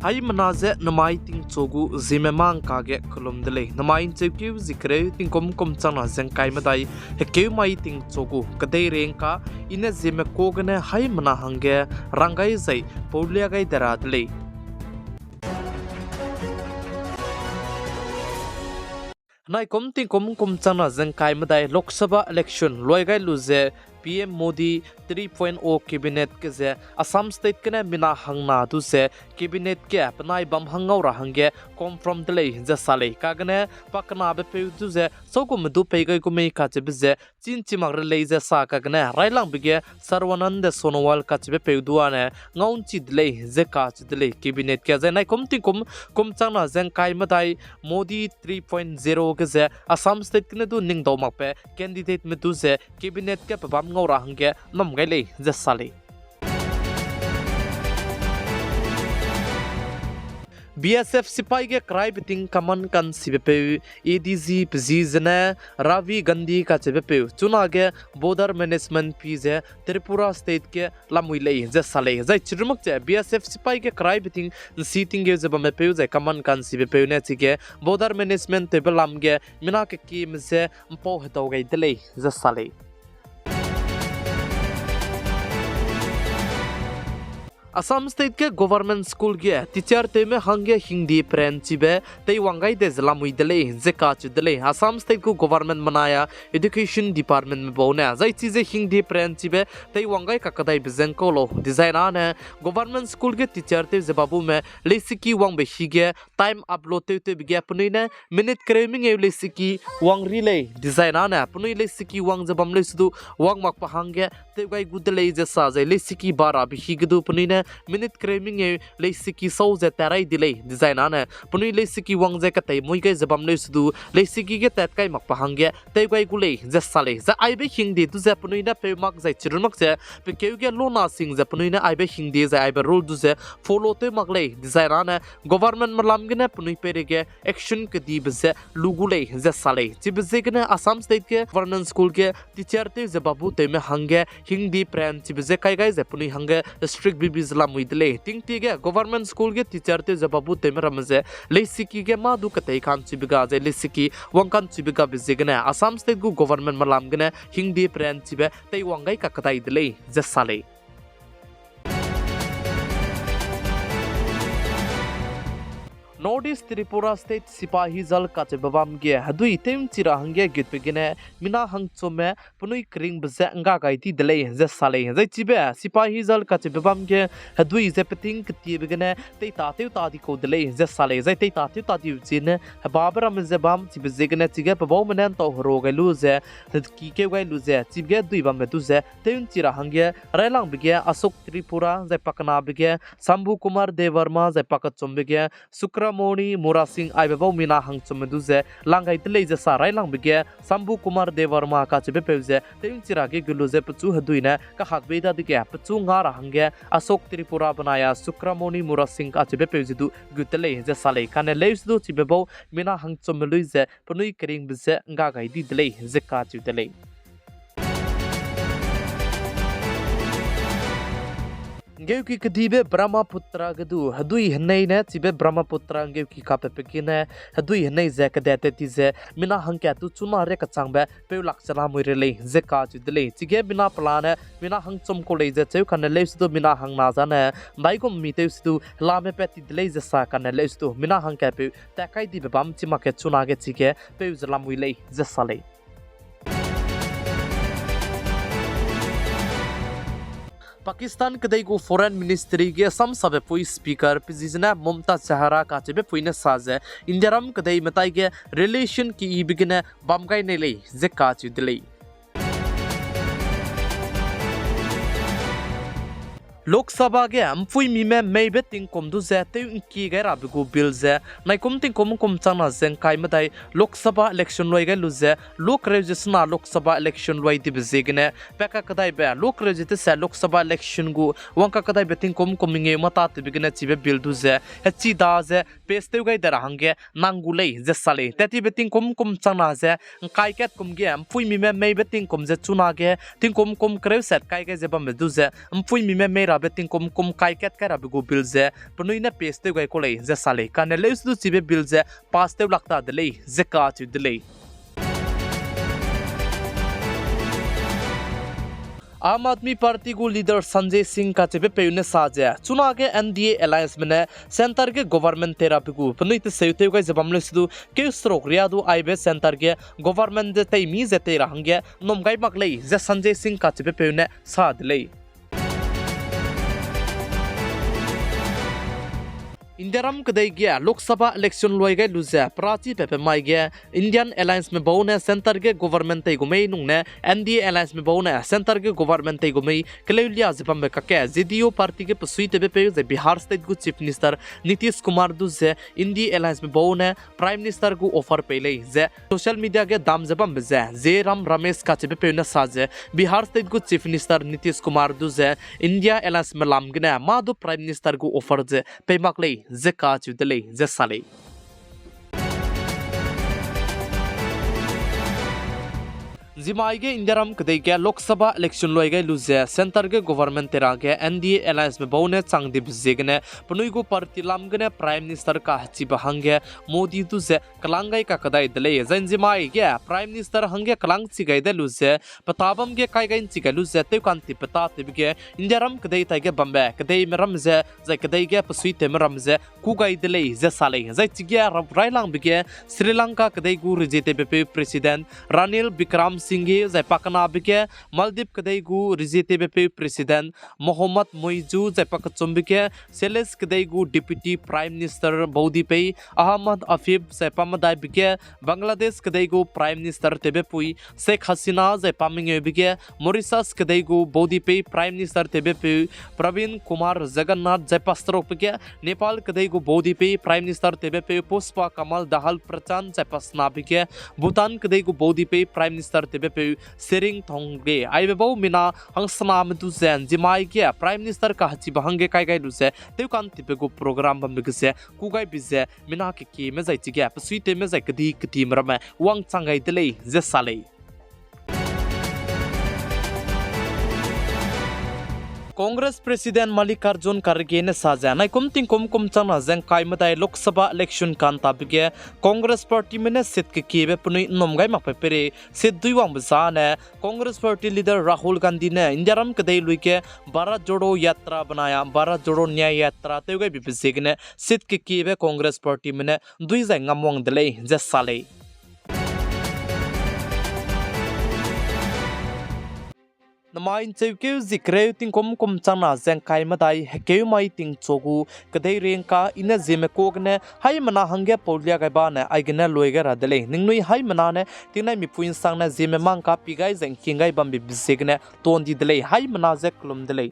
Hai manaze namai ting chogu Zeme mang kage kolom dele namai chekyu zikre ting kom chana zengkai madai hekeu mai ting chogu kadai rengka ine Zeme kogane hai mana hange rangai zai paulia gai dara dele nai kom chana zengkai madai Lok Sabha election loi gai luze PM Modi 3.0 cabinet ke ze Assam state kene mina hangna tu se cabinet ke apnai bam hangau ra hange kom from delay je sale kagane pakna be pe tu ze soku mdu pe gai kumei ka che be chin chimang re lei je sa kagane railang bige Sarwanand Sonowal ka che pe duane ngaun chi delay je ka che delay cabinet ke ze nai kom changna zeng kai madai Modi 3.0 ke ze Assam state kene du ning do mak pe candidate me tu ze cabinet ke pabam ngora hange nom gai lei je sale BSF सिपाही के cry beating कमन कन सिबेपे ADG पजीजने Ravi गंदी का चेबेपे चुना के border management पीजे Tripura state के लामुइले जे साले जे चिरमक जे BSF सिपाही के क्राइ बिटिंग सीटिंग के जब में पे जे कमन कन सिबेपे ने चिके बॉर्डर मैनेजमेंट टेबल लामगे मिना के कीम से पो हतो गई दले जे साले Assam state ke government school ge teacher te me hange hindi principe te wangai de zlamui dele zeka chu dele Assam state ko government manaya education department me bona zai chize hindi principe te wangai kakadai bizen ko lo design ane government school ge teacher te zababu me lesiki wang be hige time upload te bige apni ne minute cramming e lesiki wang relay design ane apni lesiki wang zabam le sudu wang mak pa hange te gai gudele je sa zai lesiki bara bi higdu pni ne minute cramming e lesiki so je tarai delay design ane puni lesiki wang je katai moi gai zabam le sudu lesiki ge tat kai mak pahange tai gai gule je sale za ai be hindi tu je puni na pe mak zai chirmak je pe keu ge lona sing je puni na ai be hindi je ai be rule du je follow te mak le design ane government malam ge na puni pe ge action ke di be lugule je sale ji be ge na Assam state ke government school ke teacher te je babu te me hange hindi pran ji be kai gai je puni hange strict bibi मुइदले तिंग तिगे government school के teacher ते जबाबु तेमरा मजे लेसिकी के मादु कतै खान चिबिगा जे लेसिकी वंकान चिबिगा बिजिगने असम स्टेट गु गवर्नमेंट मलामगने हिंदी प्रेन चिबे तै वंगाई का कतै दिले जसाले North East Tripura State Sipahi Zal Kache Babam Ge Hadui Tim Chira Hange Git Begine Mina Hang Chome Punui Kring Bze Nga Gaiti Delay Ze Sale Ze Chibe Sipahi Zal Kache Babam Ge Hadui Zepeting Kti Begine Te Tati Tadi Ko Delay Ze Sale Ze Te Tati Tadi Zine Hababra Mzebam Chibe Zegene Tige Babomenen To Roge Luze Kike Gai Luze Chibe Duiba Meduze Tim Chira Hange Railang Bege Asok Tripura Ze Pakana Bege Sambu Kumar Devarma Ze Pakat Chombege Sukra Moni Murasing Aibabo Mina Hang Chomeduze Langai Teleja Sarai Lang Bige Sambu Kumar Devarma Kache Bepeze Tim Chirage Guluze Pchu Haduina Kahakbeda Dige Pchu Ngara Hange Asok Tripura Banaya Sukramoni Murasing Kache Bepezidu Gutele Ze Sale Kane Leisdu Chibebo Mina Hang Chomeluze Punui Kering Bize Ngagai Didele Ze Kache Dele Geuki kedibe Brahmaputra gadu hadui hnei ne chibe Brahmaputra geuki kape pekine hadui hnei ze kadete tize mina hangka tu chuna re ka changbe pe lakchana moirele ze ka chudele chige bina plane mina hangchom ko leize cheu kan leisdu mina hang na jane baigom miteustu lame peti dele ze sa kan leisdu mina hangka pe takai dibe bam chima ke chuna ge chige pe zlamuile ze sale Pakistan kadai go foreign ministry ge sam sabe pui speaker pizina Mumta Sahara ka chebe puine saze indiaram kadai matai ge relation ki ibigine bamgai nele ze ka chudele Lok Sabha ge amfui mi me meibe ting kom du ze te ki ge ra bigu bill ze nai kom ting kom chana zeng kai madai Lok Sabha election loi ge lu ze lok registration Lok Sabha election loi di bizigne peka kadai be lok register se Lok Sabha election gu wangka kadai be ting kom nge mata te bigne chibe bill du ze hechi da ze peste ge dara hange nangulei ze sale teti be ting kom chana ze kai ket kom ge amfui mi me meibe ting kom ze chuna ge ting kom krew set kai ge ze bam du ze amfui mi me rabe ting kum kai ket kai rabe go bill je punui na paste te gai ko lei je sale kan le su chibe bill je pass te lakta de lei je ka chu de lei आम आदमी party को leader Sanjay Singh का चेपे पेयुने साजे चुना के NDA alliance में centre के government therapy को पनुइत सेयुते गय जबमले सुदु के स्ट्रोक रियादु आइबे सेंटर के गवर्नमेंट जे तैमी जे तेरा हंगे नोमगाई मकले जे संजय सिंह का चेपे पेयुने सादले इंडियारम कदई गया लोकसभा इलेक्शन लोई गए लुजे प्राची पेपे माई गया इंडियन अलायंस में बहुने सेंटर के गवर्नमेंट तई गुमई नुंगने एनडीए अलायंस में बहुने सेंटर के गवर्नमेंट तई गुमई क्लेलिया जिपम में कके जेडीयू पार्टी के पसुई तेबे पे जे बिहार स्टेट को चीफ मिनिस्टर नीतीश कुमार दुजे इंडी अलायंस में बहुने प्राइम मिनिस्टर को ऑफर पेले जे सोशल मीडिया के दाम जबम में जे राम रमेश का चेबे पे साजे बिहार स्टेट को चीफ मिनिस्टर नीतीश कुमार दुजे इंडिया अलायंस में लामगने मादु प्राइम मिनिस्टर को ऑफर जे पेमकले जे का चुदले जे साले जिमाइगे इंडियारम कदई के लोकसभा इलेक्शन लोई गए लुजे सेंटर के गवर्नमेंट तेरा के एनडीए अलायंस में बहुने चांगदिब जेगने पनुइगो पार्टी लामगने प्राइम मिनिस्टर का हची बहंगे मोदी दुजे कलांगाई का कदाई दले जन जिमाइगे प्राइम मिनिस्टर हंगे कलांग चिगाई दे लुजे पताबम के काइगाइन चिगाई लुजे ते कांति पता तिबगे इंडियारम कदई ताइगे बम्बे कदई में रमजे जय कदई के पसुई ते में रमजे कुगाई दले जे साले जय चिगे राइलांग बिगे श्रीलंका कदई गु रिजेते बेपे प्रेसिडेंट रानिल विक्रम सिंगे जय पकना बिके मालदीव कदई गु रिजेते बेपे प्रेसिडेंट मोहम्मद मोइजू जय पक चुम्बिके सेलेस कदई गु डिप्टी प्राइम मिनिस्टर बौदी पे अहमद अफीब जय पमदाई बिके बांग्लादेश कदई गु प्राइम मिनिस्टर तेबे पुई शेख हसीना जय पामिंगे बिके मॉरिशस कदई गु बौदी पे प्राइम मिनिस्टर तेबे पे प्रवीण कुमार जगन्नाथ जय पस्त्रो बिके नेपाल कदई गु बौदी पे प्राइम मिनिस्टर तेबे पे पुष्पा कमल दहाल प्रचंड जय पसना बिके भूटान कदई गु बौदी पे प्राइम मिनिस्टर तेबे पे सेरिंग थोंगे आइबे बहु मिना हंसना में दुजेन जिमाई के प्राइम मिनिस्टर का हची बहंगे काय काय दुसे ते कान तिपे को प्रोग्राम बम बिगसे कुगाई बिजे मिना के में जाई चिगे पसुइते में जाई कदी कती मरमे वांग चांगाई दले जे साले कांग्रेस प्रेसिडेंट मल्लिकार्जुन खड़गे ने साजा नाइकुम तिंकुम कुमचना जंग काइमदाय लोकसभा इलेक्शन कान ताबिगे कांग्रेस पार्टी में सिट के केबे पुनि नोमगाई मपेरे सिट दुइवांग बजाने कांग्रेस पार्टी लीडर राहुल गांधी ने इंडियारम कदई लुइके भारत जोड़ो यात्रा बनाया भारत जोड़ो न्याय यात्रा तेगे बिबसेगने सिट के केबे कांग्रेस पार्टी में दुइ जंग ngамwang दले जे साले नमाइन चौके जिक्रे तिंकुम कुमचना जंग काइमदाई हेकेउ माई तिंग चोगु कदई रेंका इन जेमे कोगने हाई मना हंगे पोलिया गाइबाने आइगने लोइगे रादले निंगनुई हाई मनाने तिंगनाई मिपुइन सांगने जेमे मांका पिगाई जंग किंगाई बम्बी बिसेगने तोंदी दले हाई मना जे क्लुम दले